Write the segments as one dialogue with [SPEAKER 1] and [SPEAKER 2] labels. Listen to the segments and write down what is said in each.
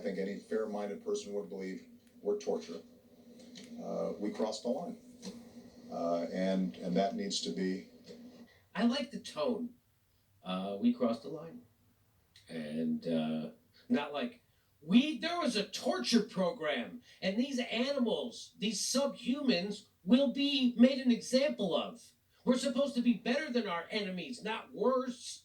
[SPEAKER 1] think any fair-minded person would believe were torture, we crossed the line. And that needs to be.
[SPEAKER 2] I like the tone. We crossed the line. And not like, there was a torture program, and these animals, these subhumans, will be made an example of. We're supposed to be better than our enemies, not worse.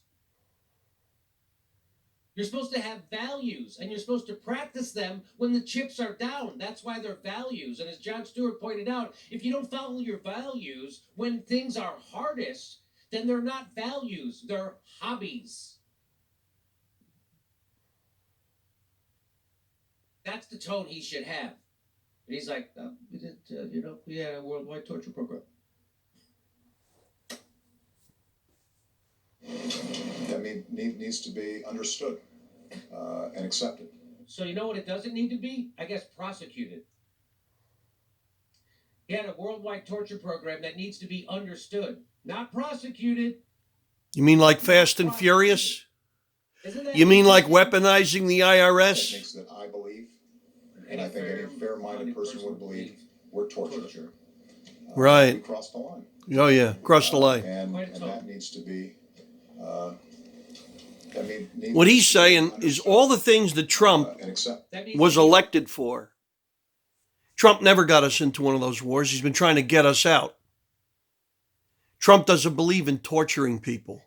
[SPEAKER 2] You're supposed to have values, and you're supposed to practice them when the chips are down. That's why they're values. And as John Stewart pointed out, if you don't follow your values when things are hardest, then they're not values, they're hobbies. That's the tone he should have. And he's like, we had a worldwide torture program.
[SPEAKER 1] That needs to be understood and accepted.
[SPEAKER 2] So you know what it doesn't need to be? I guess prosecuted. He had a worldwide torture program that needs to be understood, not prosecuted.
[SPEAKER 3] You mean like Fast and Furious? You mean like weaponizing the IRS?
[SPEAKER 1] Techniques that I believe, and I think any fair-minded person would believe, were torture.
[SPEAKER 3] Right.
[SPEAKER 1] We crossed the line.
[SPEAKER 3] Oh, yeah. Crossed the line.
[SPEAKER 1] And that needs to be.
[SPEAKER 3] What he's saying is all the things that Trump was elected for. Trump never got us into one of those wars. He's been trying to get us out. Trump doesn't believe in torturing people.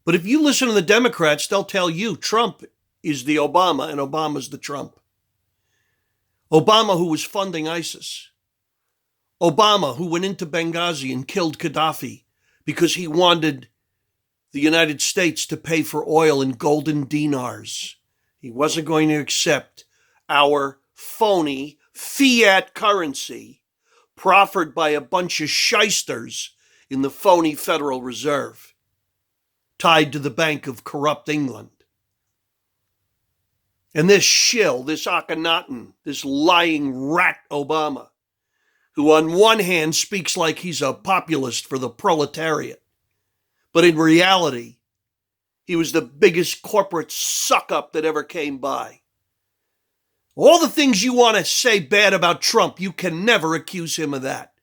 [SPEAKER 3] But if you listen to the Democrats, they'll tell you Trump is the Obama and Obama's the Trump. Obama, who was funding ISIS. Obama, who went into Benghazi and killed Gaddafi because he wanted the United States to pay for oil in golden dinars. He wasn't going to accept our phony fiat currency proffered by a bunch of shysters in the phony Federal Reserve, tied to the Bank of corrupt England. And this shill, this Akhenaten, this lying rat Obama, who on one hand speaks like he's a populist for the proletariat, but in reality, he was the biggest corporate suck-up that ever came by. All the things you want to say bad about Trump, you can never accuse him of that.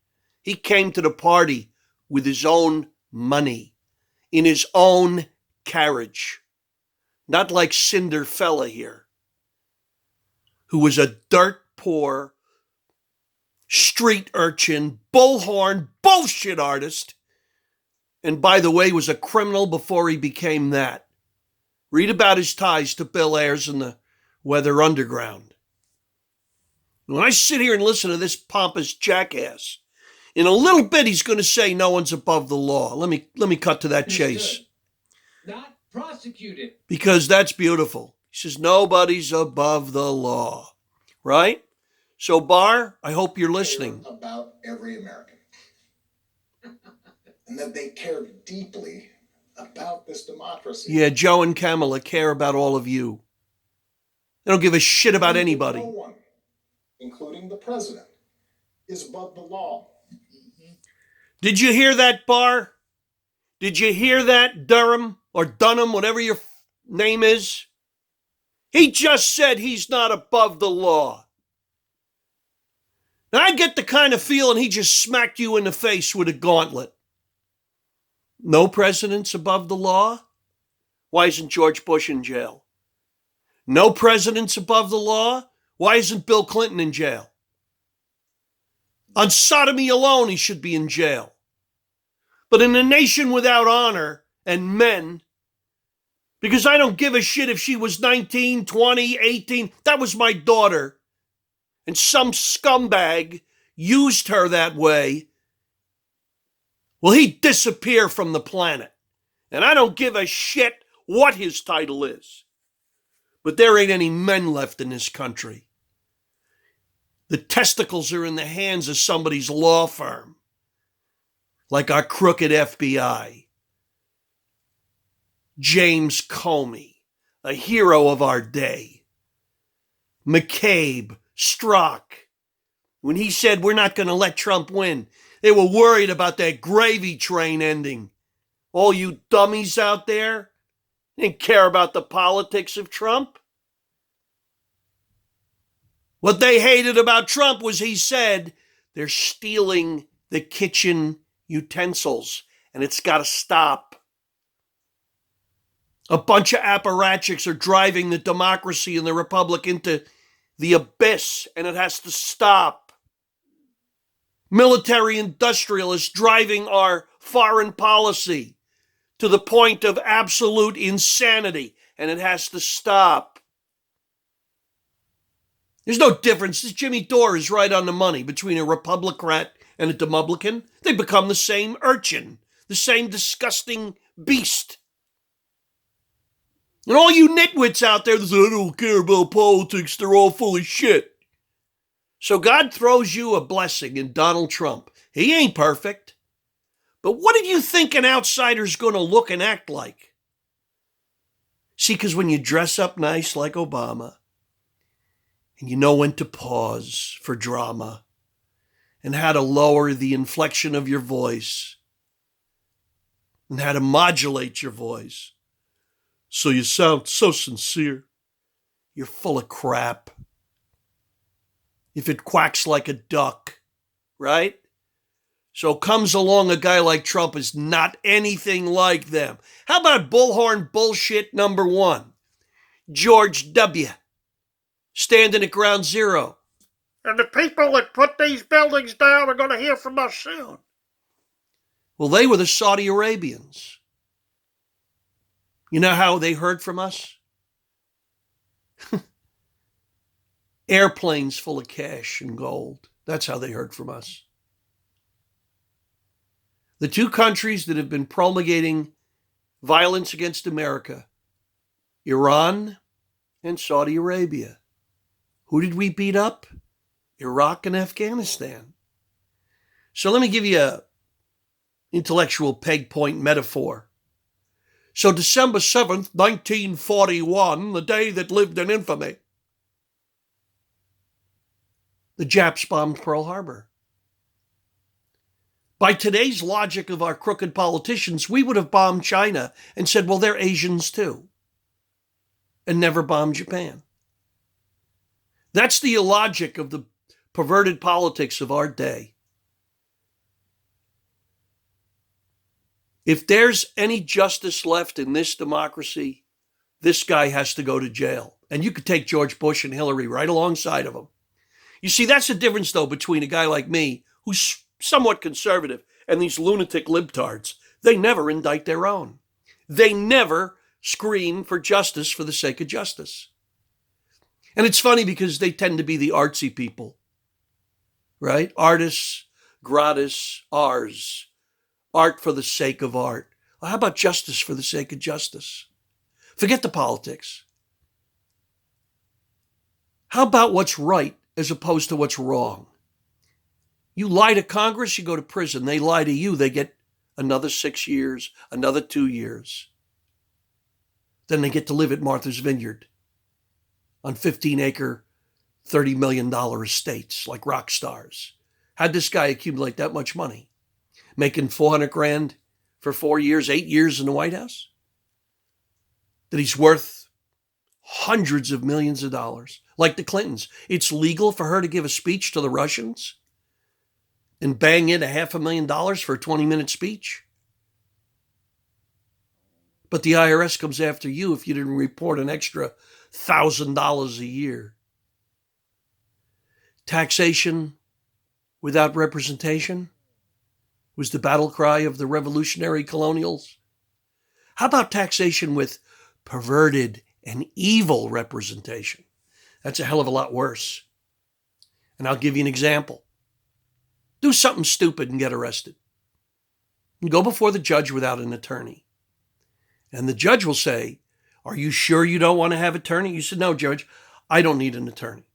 [SPEAKER 3] He came to the party with his own money, in his own carriage. Not like Cinderfella here, who was a dirt poor, street urchin, bullhorn, bullshit artist, and by the way, was a criminal before he became that. Read about his ties to Bill Ayers and the Weather Underground. When I sit here and listen to this pompous jackass, in a little bit he's going to say no one's above the law. Let me cut to that chase.
[SPEAKER 2] Not prosecuted.
[SPEAKER 3] Because that's beautiful. He says nobody's above the law. Right? So, Barr, I hope you're listening.
[SPEAKER 1] About every American. And that they care deeply about this democracy.
[SPEAKER 3] Yeah, Joe and Kamala care about all of you. They don't give a shit about anybody.
[SPEAKER 1] No one, including the president, is above the law.
[SPEAKER 3] Did you hear that, Barr? Did you hear that, Durham or Dunham, whatever your name is? He just said he's not above the law. Now, I get the kind of feeling he just smacked you in the face with a gauntlet. No president's above the law? Why isn't George Bush in jail? No president's above the law? Why isn't Bill Clinton in jail? On sodomy alone, he should be in jail. But in a nation without honor and men, because I don't give a shit if she was 19, 20, 18, that was my daughter. And some scumbag used her that way. Will he disappear from the planet? And I don't give a shit what his title is. But there ain't any men left in this country. The testicles are in the hands of somebody's law firm, like our crooked FBI. James Comey, a hero of our day. McCabe, Strzok. When he said we're not going to let Trump win, they were worried about that gravy train ending. All you dummies out there didn't care about the politics of Trump. What they hated about Trump was he said they're stealing the kitchen utensils, and it's got to stop. A bunch of apparatchiks are driving the democracy and the republic into the abyss, and it has to stop. Military industrialists driving our foreign policy to the point of absolute insanity, and it has to stop. There's no difference. This Jimmy Dore is right on the money between a Republican and a Demoblican. They become the same urchin, the same disgusting beast. And all you nitwits out there that say, I don't care about politics, they're all full of shit. So God throws you a blessing in Donald Trump. He ain't perfect. But what did you think an outsider's going to look and act like? See, because when you dress up nice like Obama, and you know when to pause for drama, and how to lower the inflection of your voice, and how to modulate your voice, so you sound so sincere, you're full of crap. If it quacks like a duck, right? So comes along a guy like Trump is not anything like them. How about bullhorn bullshit number one? George W. standing at ground zero. And the people that put these buildings down are going to hear from us soon. Well, they were the Saudi Arabians. You know how they heard from us? Airplanes full of cash and gold. That's how they heard from us. The two countries that have been promulgating violence against America, Iran and Saudi Arabia. Who did we beat up? Iraq and Afghanistan. So let me give you a intellectual peg point metaphor. So December 7th, 1941, the day that lived in infamy, the Japs bombed Pearl Harbor. By today's logic of our crooked politicians, we would have bombed China and said, well, they're Asians too, and never bombed Japan. That's the illogic of the perverted politics of our day. If there's any justice left in this democracy, this guy has to go to jail. And you could take George Bush and Hillary right alongside of him. You see, that's the difference, though, between a guy like me, who's somewhat conservative, and these lunatic libtards. They never indict their own. They never scream for justice for the sake of justice. And it's funny because they tend to be the artsy people, right? Artists, gratis, ars. Art for the sake of art. Well, how about justice for the sake of justice? Forget the politics. How about what's right as opposed to what's wrong? You lie to Congress, you go to prison. They lie to you, they get another 6 years, another 2 years. Then they get to live at Martha's Vineyard on 15-acre, $30 million estates like rock stars. How'd this guy accumulate that much money? Making $400,000 for 4 years, 8 years in the White House? That he's worth hundreds of millions of dollars, like the Clintons. It's legal for her to give a speech to the Russians and bang in $500,000 for a 20-minute speech. But the IRS comes after you if you didn't report an extra $1,000 a year. Taxation without representation was the battle cry of the revolutionary colonials. How about taxation with perverted and evil representation? That's a hell of a lot worse. And I'll give you an example. Do something stupid and get arrested. And go before the judge without an attorney. And the judge will say, are you sure you don't want to have an attorney? You said, no, Judge, I don't need an attorney.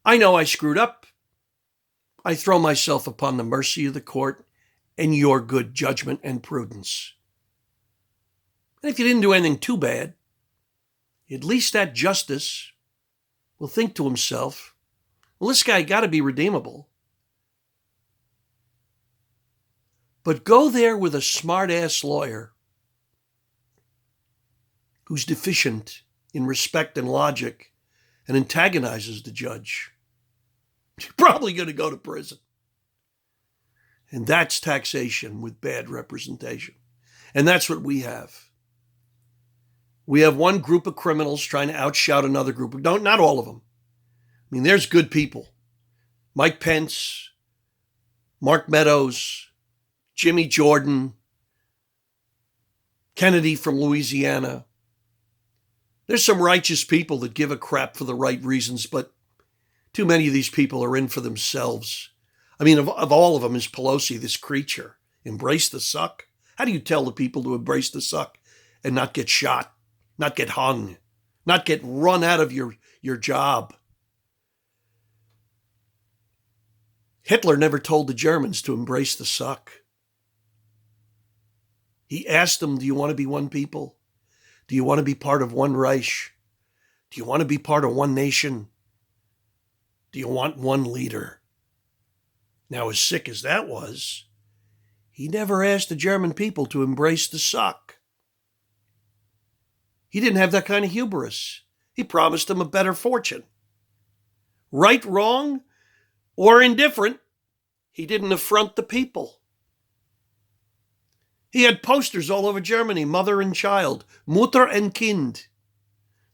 [SPEAKER 3] I know I screwed up. I throw myself upon the mercy of the court and your good judgment and prudence. And if you didn't do anything too bad, at least that justice will think to himself, well, this guy got to be redeemable. But go there with a smart-ass lawyer who's deficient in respect and logic and antagonizes the judge. You're probably going to go to prison. And that's taxation with bad representation. And that's what we have. We have one group of criminals trying to outshout another group. Not all of them. I mean, there's good people. Mike Pence, Mark Meadows, Jimmy Jordan, Kennedy from Louisiana. There's some righteous people that give a crap for the right reasons, but too many of these people are in for themselves. I mean, of all of them is Pelosi, this creature. Embrace the suck? How do you tell the people to embrace the suck and not get shot, not get hung, not get run out of your job? Hitler never told the Germans to embrace the suck. He asked them, do you want to be one people? Do you want to be part of one Reich? Do you want to be part of one nation? Do you want one leader? Now, as sick as that was, he never asked the German people to embrace the suck. He didn't have that kind of hubris. He promised them a better fortune. Right, wrong, or indifferent, he didn't affront the people. He had posters all over Germany, mother and child, Mutter and Kind.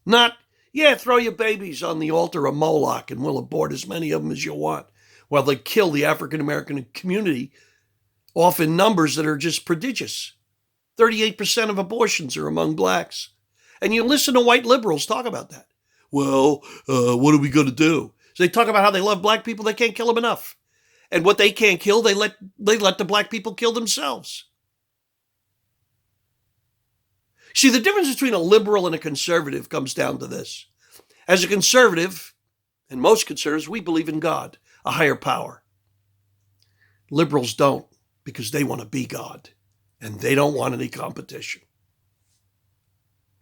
[SPEAKER 3] Not, yeah, throw your babies on the altar of Moloch and we'll abort as many of them as you want, while they kill the African-American community off in numbers that are just prodigious. 38% of abortions are among blacks. And you listen to white liberals talk about that. Well, what are we going to do? So they talk about how they love black people, they can't kill them enough. And what they can't kill, they let the black people kill themselves. See, the difference between a liberal and a conservative comes down to this. As a conservative, and most conservatives, we believe in God, a higher power. Liberals don't, because they want to be God, and they don't want any competition.